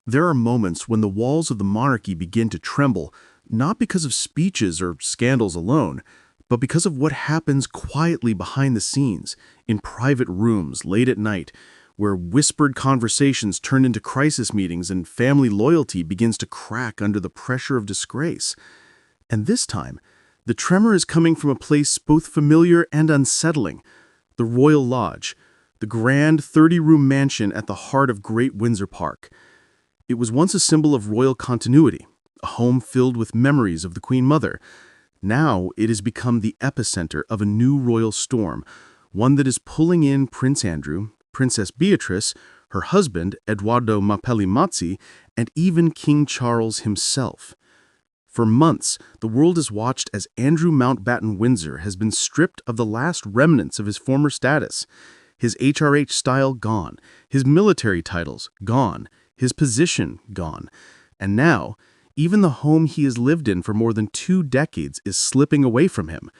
There are moments when the walls of the monarchy begin to tremble, not because of speeches or scandals alone, but because of what happens quietly behind the scenes, in private rooms late at night, where whispered conversations turn into crisis meetings and family loyalty begins to crack under the pressure of disgrace. And this time, the tremor is coming from a place both familiar and unsettling: the Royal Lodge, the grand 30-room mansion at the heart of Great Windsor Park. It was once a symbol of royal continuity, a home filled with memories of the Queen Mother. Now it has become the epicenter of a new royal storm, one that is pulling in Prince Andrew, Princess Beatrice, her husband, Edoardo Mapelli Mozzi, and even King Charles himself. For months, the world has watched as Andrew Mountbatten Windsor has been stripped of the last remnants of his former status. His HRH style gone, his military titles gone, his position gone. And now, even the home he has lived in for more than 2 decades is slipping away from him.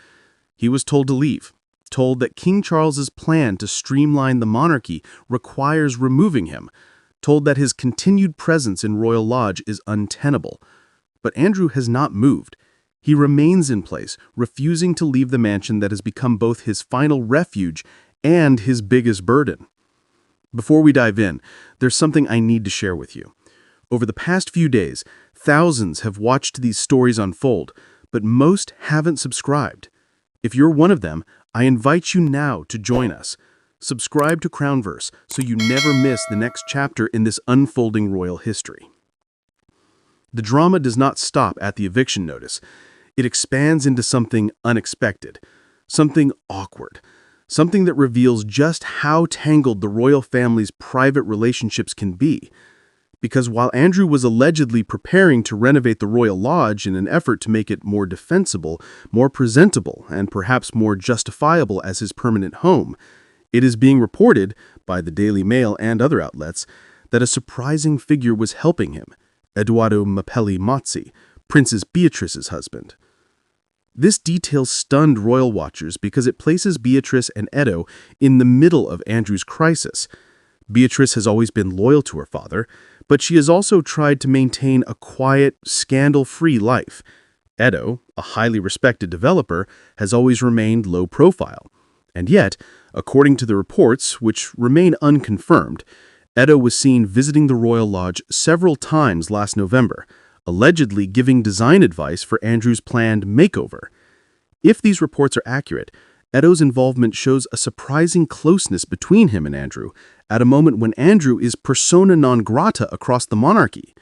He was told to leave, told that King Charles's plan to streamline the monarchy requires removing him, told that his continued presence in Royal Lodge is untenable. But Andrew has not moved. He remains in place, refusing to leave the mansion that has become both his final refuge and his biggest burden. Before we dive in, there's something I need to share with you. Over the past few days, thousands have watched these stories unfold, but most haven't subscribed. If you're one of them, I invite you now to join us. Subscribe to Crownverse so you never miss the next chapter in this unfolding royal history. The drama does not stop at the eviction notice. It expands into something unexpected, something awkward, something that reveals just how tangled the royal family's private relationships can be. Because while Andrew was allegedly preparing to renovate the Royal Lodge in an effort to make it more defensible, more presentable, and perhaps more justifiable as his permanent home, it is being reported, by the Daily Mail and other outlets, that a surprising figure was helping him: Edoardo Mapelli Mozzi, Princess Beatrice's husband. This detail stunned royal watchers because it places Beatrice and Edo in the middle of Andrew's crisis. Beatrice has always been loyal to her father, but she has also tried to maintain a quiet, scandal-free life. Edo, a highly respected developer, has always remained low profile. And yet, according to the reports, which remain unconfirmed, Edo was seen visiting the Royal Lodge several times last November, allegedly giving design advice for Andrew's planned makeover. If these reports are accurate, Edo's involvement shows a surprising closeness between him and Andrew, at a moment when Andrew is persona non grata across the monarchy.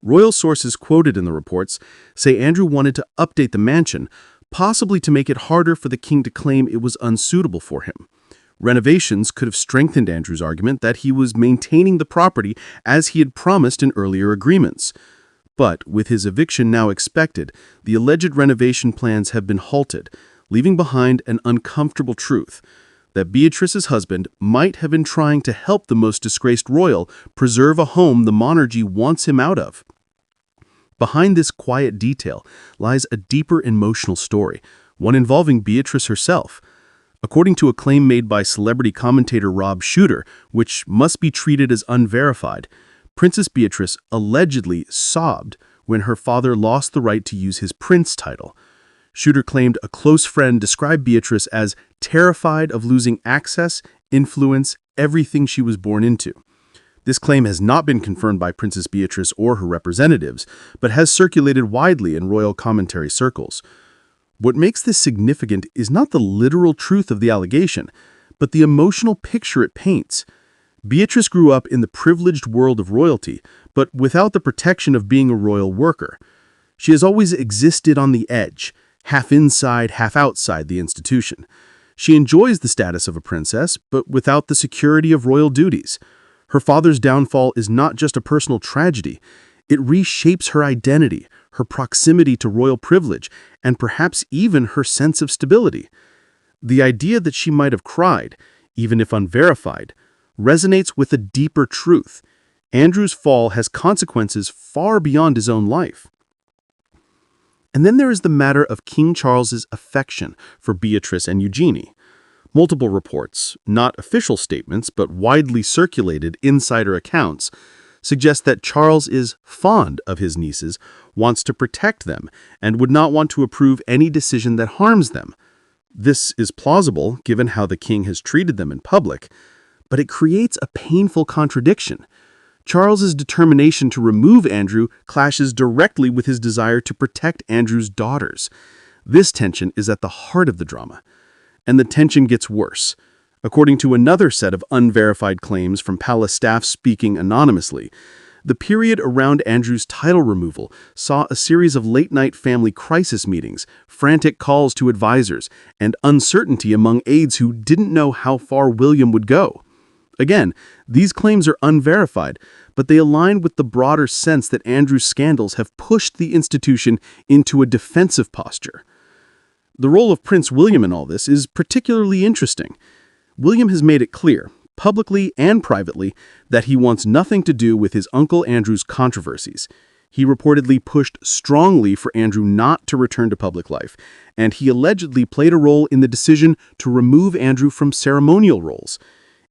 Royal sources quoted in the reports say Andrew wanted to update the mansion, possibly to make it harder for the king to claim it was unsuitable for him. Renovations could have strengthened Andrew's argument that he was maintaining the property as he had promised in earlier agreements. But with his eviction now expected, the alleged renovation plans have been halted, leaving behind an uncomfortable truth: that Beatrice's husband might have been trying to help the most disgraced royal preserve a home the monarchy wants him out of. Behind this quiet detail lies a deeper emotional story, one involving Beatrice herself. According to a claim made by celebrity commentator Rob Shooter, which must be treated as unverified, Princess Beatrice allegedly sobbed when her father lost the right to use his prince title. Shooter claimed a close friend described Beatrice as terrified of losing access, influence, everything she was born into. This claim has not been confirmed by Princess Beatrice or her representatives, but has circulated widely in royal commentary circles. What makes this significant is not the literal truth of the allegation, but the emotional picture it paints. Beatrice grew up in the privileged world of royalty, but without the protection of being a royal worker. She has always existed on the edge, half inside, half outside the institution. She enjoys the status of a princess, but without the security of royal duties. Her father's downfall is not just a personal tragedy. It reshapes her identity, her proximity to royal privilege, and perhaps even her sense of stability. The idea that she might have cried, even if unverified, resonates with a deeper truth. Andrew's fall has consequences far beyond his own life. And then there is the matter of King Charles's affection for Beatrice and Eugenie. Multiple reports, not official statements but widely circulated insider accounts, suggests that Charles is fond of his nieces, wants to protect them, and would not want to approve any decision that harms them. This is plausible given how the king has treated them in public, but it creates a painful contradiction. Charles's determination to remove Andrew clashes directly with his desire to protect Andrew's daughters. This tension is at the heart of the drama. And the tension gets worse. According to another set of unverified claims from palace staff speaking anonymously, the period around Andrew's title removal saw a series of late-night family crisis meetings, frantic calls to advisors, and uncertainty among aides who didn't know how far William would go. Again, these claims are unverified, but they align with the broader sense that Andrew's scandals have pushed the institution into a defensive posture. The role of Prince William in all this is particularly interesting. William has made it clear, publicly and privately, that he wants nothing to do with his Uncle Andrew's controversies. He reportedly pushed strongly for Andrew not to return to public life, and he allegedly played a role in the decision to remove Andrew from ceremonial roles.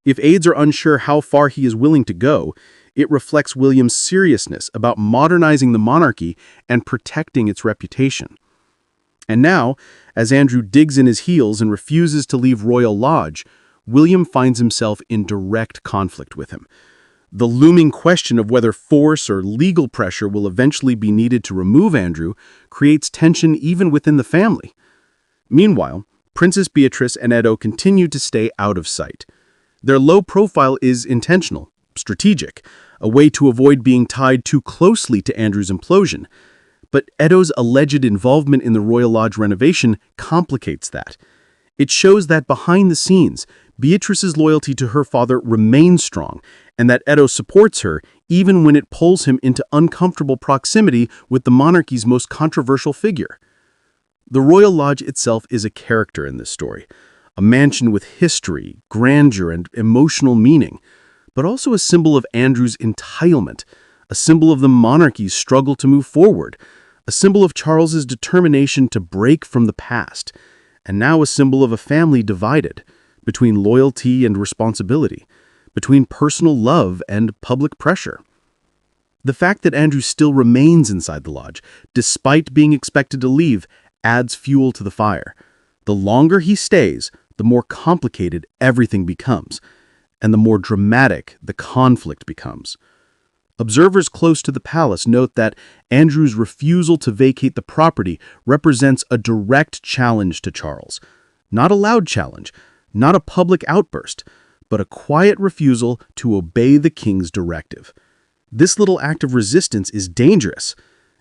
If aides are unsure how far he is willing to go, it reflects William's seriousness about modernizing the monarchy and protecting its reputation. And now, as Andrew digs in his heels and refuses to leave Royal Lodge, William finds himself in direct conflict with him. The looming question of whether force or legal pressure will eventually be needed to remove Andrew creates tension even within the family. Meanwhile, Princess Beatrice and Edo continue to stay out of sight. Their low profile is intentional, strategic, a way to avoid being tied too closely to Andrew's implosion. But Edo's alleged involvement in the Royal Lodge renovation complicates that. It shows that behind the scenes, Beatrice's loyalty to her father remains strong, and that Edo supports her even when it pulls him into uncomfortable proximity with the monarchy's most controversial figure. The Royal Lodge itself is a character in this story, a mansion with history, grandeur, and emotional meaning, but also a symbol of Andrew's entitlement, a symbol of the monarchy's struggle to move forward, a symbol of Charles's determination to break from the past, and now a symbol of a family divided between loyalty and responsibility, between personal love and public pressure. The fact that Andrew still remains inside the lodge, despite being expected to leave, adds fuel to the fire. The longer he stays, the more complicated everything becomes, and the more dramatic the conflict becomes. Observers close to the palace note that Andrew's refusal to vacate the property represents a direct challenge to Charles. Not a loud challenge, not a public outburst, but a quiet refusal to obey the king's directive. This little act of resistance is dangerous.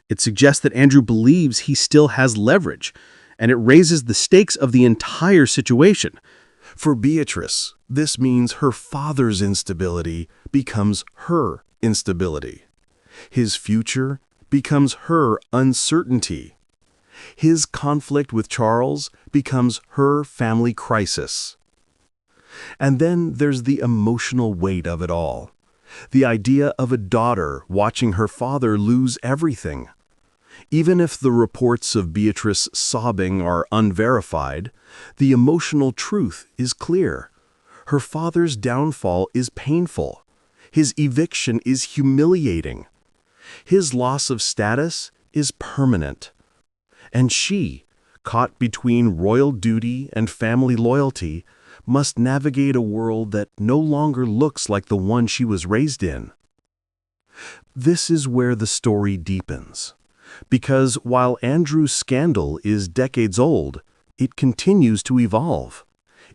It suggests that Andrew believes he still has leverage, and it raises the stakes of the entire situation. For Beatrice, this means her father's instability becomes her instability. His future becomes her uncertainty. His conflict with Charles becomes her family crisis. And then there's the emotional weight of it all. The idea of a daughter watching her father lose everything. Even if the reports of Beatrice sobbing are unverified, the emotional truth is clear. Her father's downfall is painful. His eviction is humiliating. His loss of status is permanent. And she, caught between royal duty and family loyalty, must navigate a world that no longer looks like the one she was raised in. This is where the story deepens. Because while Andrew's scandal is decades old, it continues to evolve.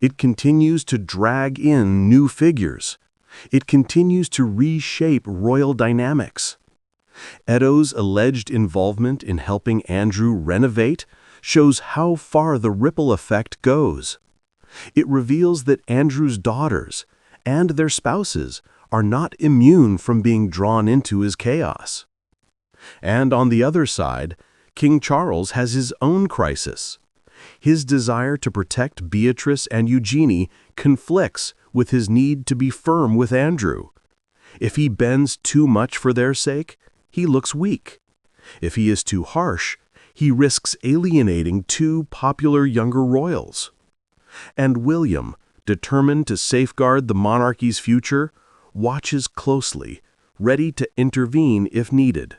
It continues to drag in new figures. It continues to reshape royal dynamics. Edo's alleged involvement in helping Andrew renovate shows how far the ripple effect goes. It reveals that Andrew's daughters and their spouses are not immune from being drawn into his chaos. And on the other side, King Charles has his own crisis. His desire to protect Beatrice and Eugenie conflicts with his need to be firm with Andrew. If he bends too much for their sake, he looks weak. If he is too harsh, he risks alienating two popular younger royals. And William, determined to safeguard the monarchy's future, watches closely, ready to intervene if needed.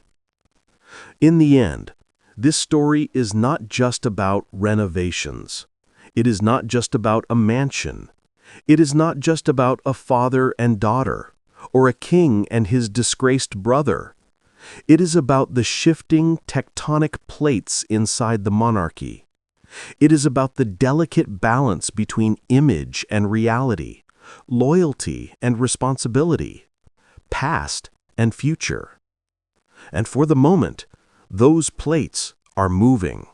In the end, this story is not just about renovations. It is not just about a mansion. It is not just about a father and daughter, or a king and his disgraced brother. It is about the shifting tectonic plates inside the monarchy. It is about the delicate balance between image and reality, loyalty and responsibility, past and future. And for the moment, those plates are moving.